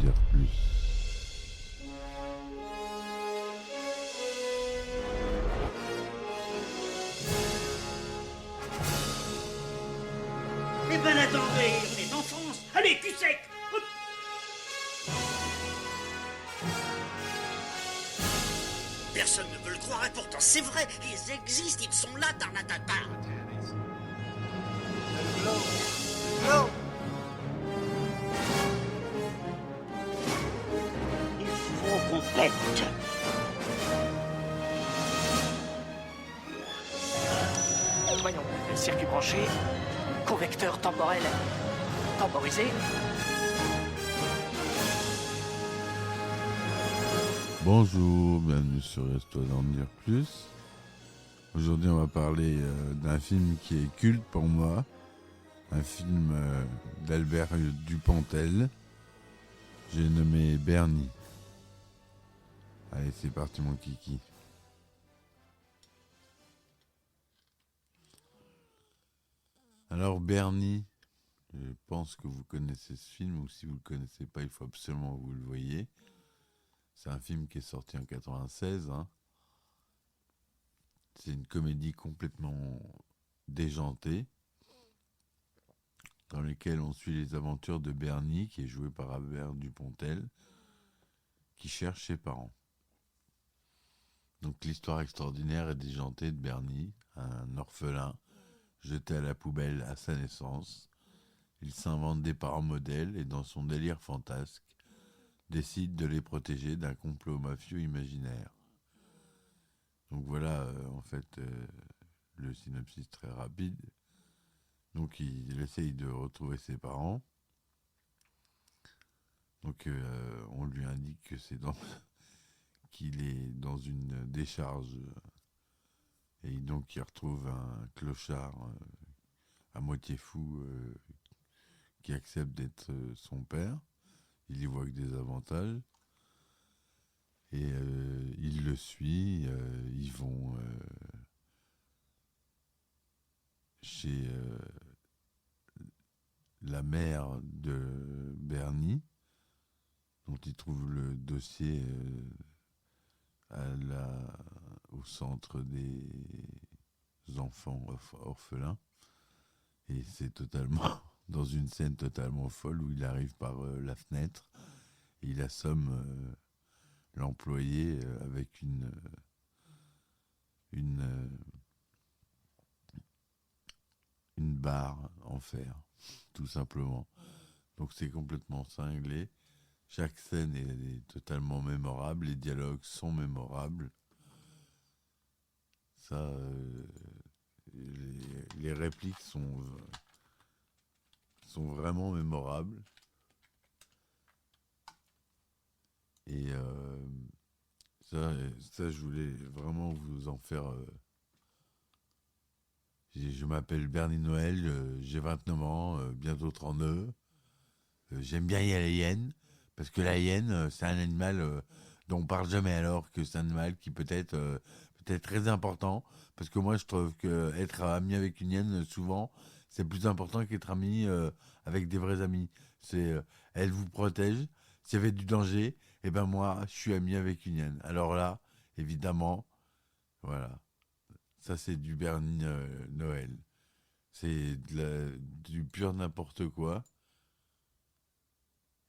dire plus. Eh ben attendez, on est en France. Allez, cul sec. Hop. Personne ne veut le croire et pourtant c'est vrai, ils existent, ils sont là, Tarnatata. Il faut qu'on pète. Voyons, circuit branché, convecteur temporel temporisé. Bonjour, bienvenue sur Reste-toi d'en dire plus. Aujourd'hui, on va parler d'un film qui est culte pour moi, un film d'Albert Dupontel. J'ai nommé Bernie. Allez, c'est parti mon kiki. Alors Bernie, je pense que vous connaissez ce film, ou si vous ne le connaissez pas, il faut absolument que vous le voyez. C'est un film qui est sorti en 96. C'est une comédie complètement déjantée, dans laquelle on suit les aventures de Bernie, qui est joué par Albert Dupontel, qui cherche ses parents. Donc l'histoire extraordinaire et déjantée de Bernie, un orphelin jeté à la poubelle à sa naissance. Il s'invente des parents modèles et dans son délire fantasque, décide de les protéger d'un complot mafieux imaginaire. Donc voilà, le synopsis très rapide. Donc il essaye de retrouver ses parents. Donc on lui indique que qu'il est dans une décharge et donc il retrouve un clochard à moitié fou qui accepte d'être son père. Il y voit que des avantages et il le suit. Ils vont chez la mère de Bernie, dont il trouve le dossier au centre des enfants orphelins. Et c'est totalement dans une scène totalement folle où il arrive par la fenêtre et il assomme l'employé avec une barre en fer, tout simplement. Donc c'est complètement cinglé. Chaque scène est totalement mémorable, les dialogues sont mémorables. Ça, les répliques sont vraiment mémorables. Et ça, je voulais vraiment vous en faire. Je m'appelle Bernie Noël, j'ai 29 ans, bientôt 39. J'aime bien y aller hyène, parce que la hyène, c'est un animal dont on parle jamais, alors que c'est un animal qui peut-être très important, parce que moi je trouve que être ami avec une hyène, souvent, c'est plus important qu'être ami avec des vrais amis. Elle vous protège, s'il y avait du danger, et ben moi je suis ami avec une hyène. Alors là, évidemment, voilà, ça c'est du Bernie Noël. C'est du pur n'importe quoi.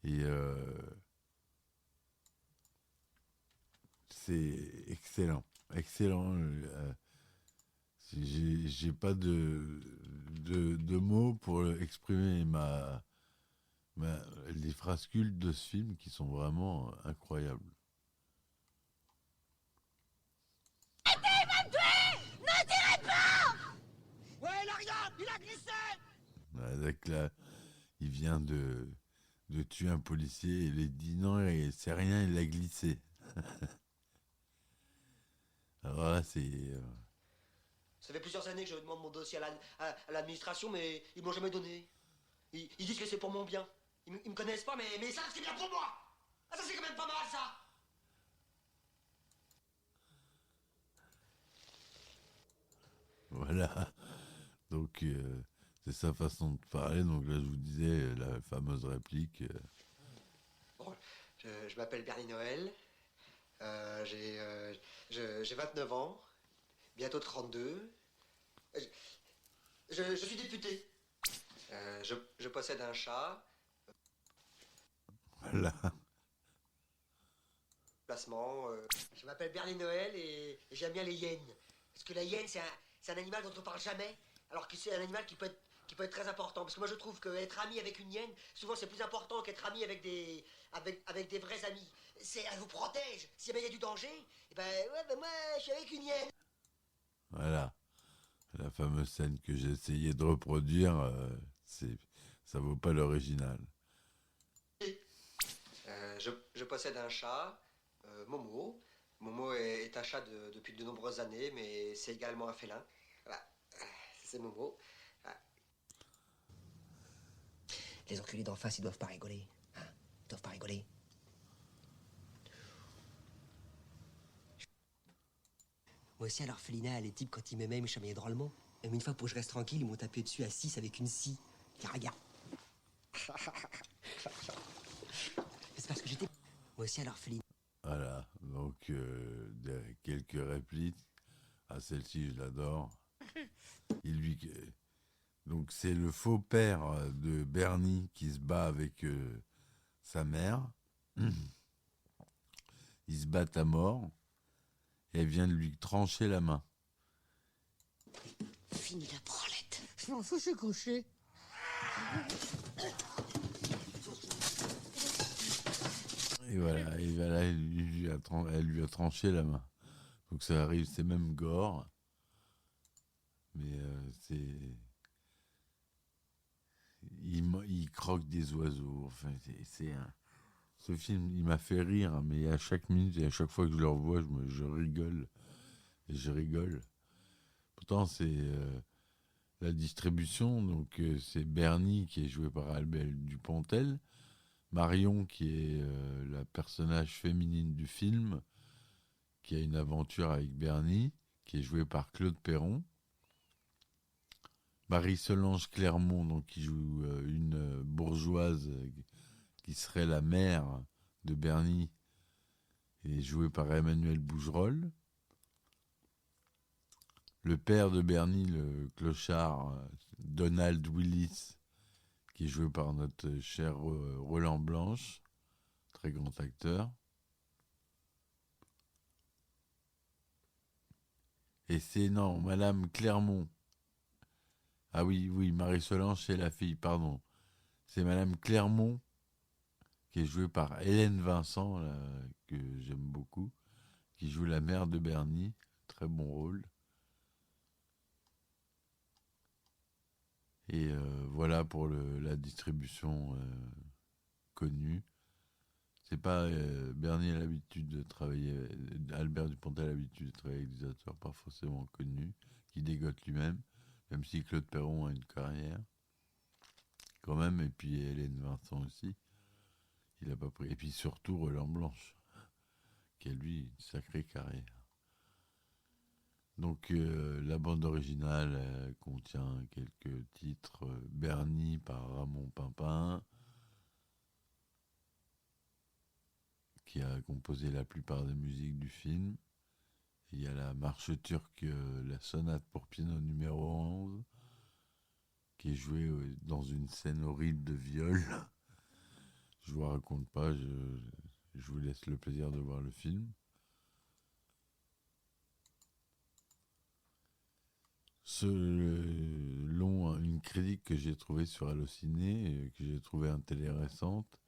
Et c'est excellent. Excellent. J'ai pas de mots pour exprimer les phrases cultes de ce film qui sont vraiment incroyables. Ouais, Laria, il a glissé. Avec là, il vient de tuer un policier et il dit non, c'est rien, il a glissé. Alors là, c'est. Ça fait plusieurs années que je demande mon dossier à l'administration, mais ils me l'ont jamais donné. Ils disent que c'est pour mon bien. Ils me connaissent pas, mais ils savent que c'est bien pour moi. Ah, ça c'est quand même pas mal, ça. Voilà. Donc, c'est sa façon de parler. Donc là, je vous disais la fameuse réplique Bon, je m'appelle Bernie Noël. J'ai 29 ans. Bientôt 32. Je suis député. Je possède un chat. Voilà. Placement. Je m'appelle Bernie Noël et j'aime bien les hyènes. Parce que la hyène, c'est un animal dont on parle jamais. Alors que c'est un animal qui peut être très important. Parce que moi, je trouve qu'être ami avec une hyène, souvent, c'est plus important qu'être ami avec des vrais amis. Elle vous protège. Si jamais il y a du danger, eh ben, ouais, ben moi, je suis avec une hyène. Voilà. La fameuse scène que j'ai essayé de reproduire, ça vaut pas l'original. Je possède un chat, Momo. Momo est un chat depuis de nombreuses années, mais c'est également un félin. Voilà, c'est Momo. Voilà. Les enculés d'en face, ils doivent pas rigoler. Hein, ils doivent pas rigoler. Moi aussi, à l'orphelinat, les types, quand ils m'aimaient, ils me chamaillaient drôlement. Et une fois, pour que je reste tranquille, ils m'ont tapé dessus à 6 avec une scie. Tiens, regarde. C'est parce que j'étais... Moi aussi, à l'orphelinat. Voilà. Donc, quelques répliques. Ah, celle-ci, je l'adore. Donc, c'est le faux père de Bernie qui se bat avec sa mère. Ils se battent à mort. Et elle vient de lui trancher la main. Fini la branlette. Je m'en fous, je suis couché. Et voilà, elle lui a tranché la main. Donc ça arrive, c'est même gore. Mais il croque des oiseaux. Enfin, ce film, il m'a fait rire, hein, mais à chaque minute et à chaque fois que je le revois, je rigole. Et je rigole. Pourtant, c'est la distribution. Donc, c'est Bernie qui est joué par Albert Dupontel. Marion, qui est la personnage féminine du film, qui a une aventure avec Bernie, qui est jouée par Claude Perron. Marie-Solange Clermont, donc, qui joue une bourgeoise qui serait la mère de Bernie, est jouée par Emmanuel Bougerolles. Le père de Bernie, le clochard Donald Willis, qui est joué par notre cher Roland Blanche, très grand acteur. Et c'est, non, Madame Clermont. Ah oui, Marie-Solange, c'est la fille, pardon. C'est Madame Clermont, qui est jouée par Hélène Vincent, là, que j'aime beaucoup, qui joue la mère de Bernie. Très bon rôle. Et voilà pour la distribution connue. C'est pas Bernie a l'habitude de travailler, Albert Dupontel a l'habitude de travailler avec des acteurs pas forcément connus, qui dégotent lui-même, même si Claude Perron a une carrière, quand même, et puis Hélène Vincent aussi, il a pas pris, et puis surtout Roland Blanche, qui a lui une sacrée carrière. Donc la bande originale contient quelques titres. Bernie par Ramon Pimpin, qui a composé la plupart des musiques du film. Il y a la marche turque, la sonate pour piano numéro 11, qui est jouée dans une scène horrible de viol. Je vous raconte pas, je vous laisse le plaisir de voir le film. Une critique que j'ai trouvée sur Allociné, que j'ai trouvée intéressante,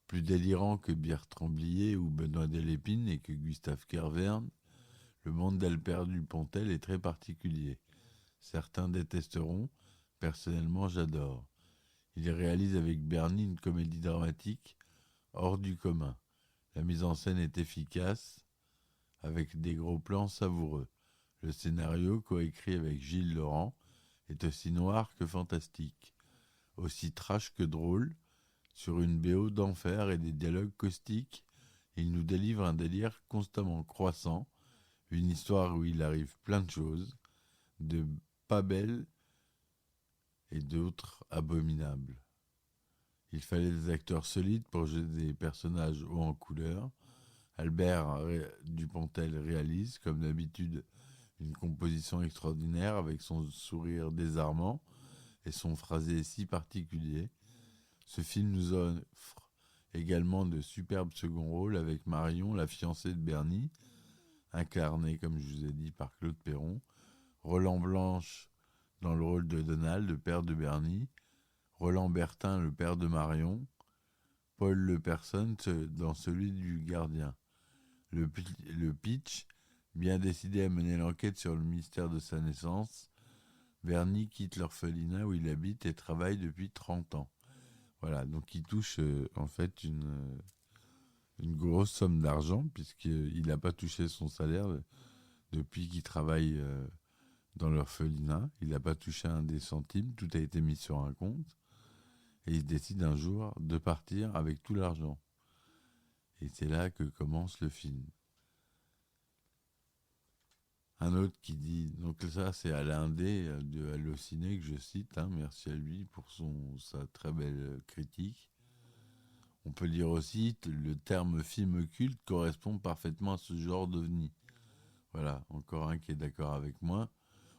plus délirant que Bertrand Blier ou Benoît Delépine et que Gustave Kervern, le monde d'Albert Dupontel est très particulier. Certains détesteront, personnellement j'adore. Il réalise avec Bernie une comédie dramatique hors du commun. La mise en scène est efficace, avec des gros plans savoureux. Le scénario, coécrit avec Gilles Laurent, est aussi noir que fantastique, aussi trash que drôle, sur une BO d'enfer et des dialogues caustiques. Il nous délivre un délire constamment croissant, une histoire où il arrive plein de choses, de pas belles et d'autres abominables. Il fallait des acteurs solides pour jouer des personnages hauts en couleur. Albert Dupontel réalise, comme d'habitude, une composition extraordinaire avec son sourire désarmant et son phrasé si particulier. Ce film nous offre également de superbes seconds rôles avec Marion, la fiancée de Bernie, incarnée, comme je vous ai dit, par Claude Perron, Roland Blanche dans le rôle de Donald, le père de Bernie, Roland Bertin, le père de Marion, Paul Leperson dans celui du gardien. Le pitch, bien décidé à mener l'enquête sur le mystère de sa naissance, Bernie quitte l'orphelinat où il habite et travaille depuis 30 ans. Voilà, donc il touche en fait une grosse somme d'argent puisqu'il n'a pas touché son salaire depuis qu'il travaille dans l'orphelinat. Il n'a pas touché un des centimes, tout a été mis sur un compte. Et il décide un jour de partir avec tout l'argent. Et c'est là que commence le film. Un autre qui dit, donc ça c'est Alain D de Allociné que je cite, merci à lui pour sa très belle critique. On peut dire aussi le terme film culte correspond parfaitement à ce genre d'ovni. Voilà, encore un qui est d'accord avec moi.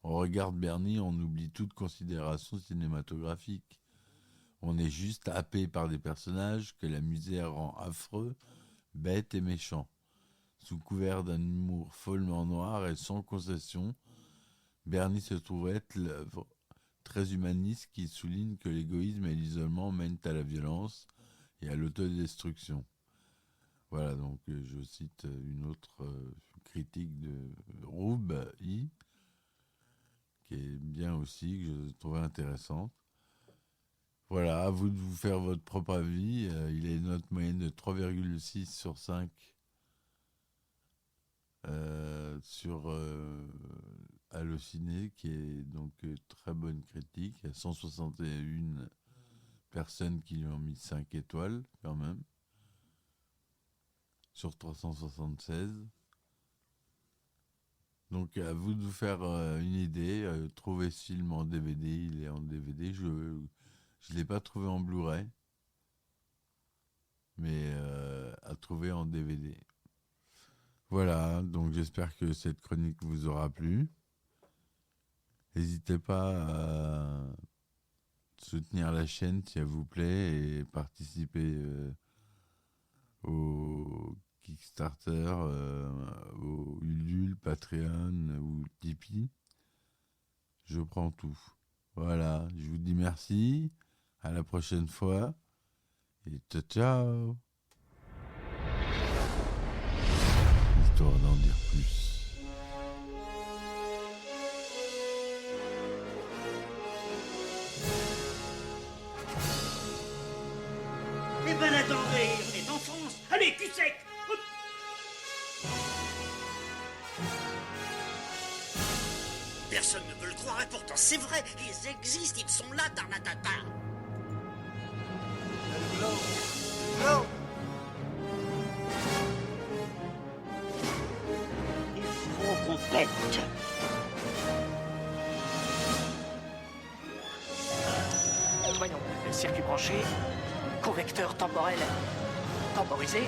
On regarde Bernie, on oublie toute considération cinématographique. On est juste happé par des personnages que la misère rend affreux, bêtes et méchants. Sous couvert d'un humour follement noir et sans concession, Bernie se trouve être l'œuvre très humaniste qui souligne que l'égoïsme et l'isolement mènent à la violence et à l'autodestruction. Voilà, donc je cite une autre critique de Roub I, qui est bien aussi, que je trouvais intéressante. Voilà, à vous de vous faire votre propre avis. Il a une note moyenne de 3,6 sur 5 sur Allociné, qui est donc très bonne critique. Il y a 161 personnes qui lui ont mis 5 étoiles, quand même, sur 376. Donc à vous de vous faire une idée. Trouvez ce film en DVD, il est en DVD. Je ne l'ai pas trouvé en Blu-ray, mais à trouver en DVD. Voilà, donc j'espère que cette chronique vous aura plu. N'hésitez pas à soutenir la chaîne si elle vous plaît et participer au Kickstarter, au Ulule, Patreon ou Tipeee. Je prends tout. Voilà, je vous dis merci. À la prochaine fois. Et ciao, ciao. Histoire d'en dire plus. Eh ben attendez, on est en France. Allez, cul sec. Hop. Personne ne veut le croire et pourtant c'est vrai, ils existent, ils sont là, Tarnatata. Il faut qu'on pète. Voyons, circuit branché, convecteur temporel temporisé,